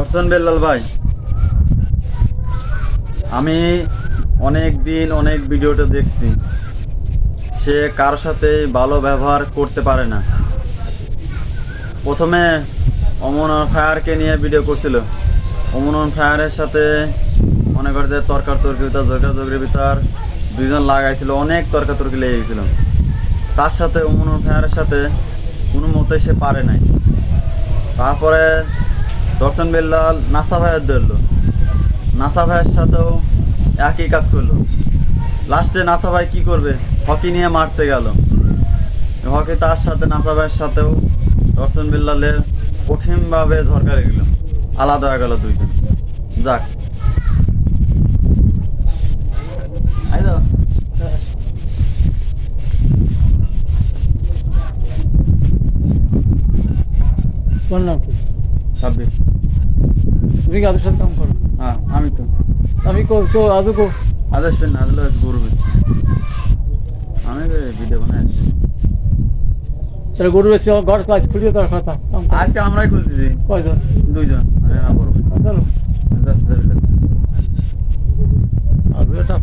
মোহসেন বেল্লাল ভাই, আমি অনেক দিন অনেক ভিডিওটা দেখছি, সে কার সাথে ভালো ব্যবহার করতে পারে না। প্রথমে অমন ফায়ারকে নিয়ে ভিডিও করছিল। অমন ফায়ারের সাথে মনে করে যে তর্কাতর্কি ভিতর ঝগড়াঝগড়ির ভিতর দুইজন লাগাইছিল, অনেক তর্কাতর্কি লেগে গেছিল। তার সাথে অমন ফায়ারের সাথে কোনো মতে সে পারে নাই। তারপরে দর্শন বেল্লাল নাসা ভাইয়ের ধরলো, নাসা ভাইয়ের সাথেও একই কাজ করলো। লাস্টে নাসা ভাই কী করবে, হকি নিয়ে মারতে গেল। হকি তার সাথে নাসা ভাইয়ের সাথেও দর্শন বেল্লালের কঠিনভাবে ধরকা গেল, আলাদা হয়ে গেল দুইজন। যাক কোন নাম কি? ছাব্বিশ। তুমি কি আদের সাথে কাম করো? হ্যাঁ আমি তো আমি তো আজও কো আদেশ না দিলে গরু বেশি। আমি ভিডিও বানাই তাহলে গরু বেশি ঘর কাজ খুঁজে দেওয়ার কথা। আজকে আমরাই খুলতেছি কয়জন? দুইজন। হ্যাঁ বড় ভাই চলো 10,000 আজও এটা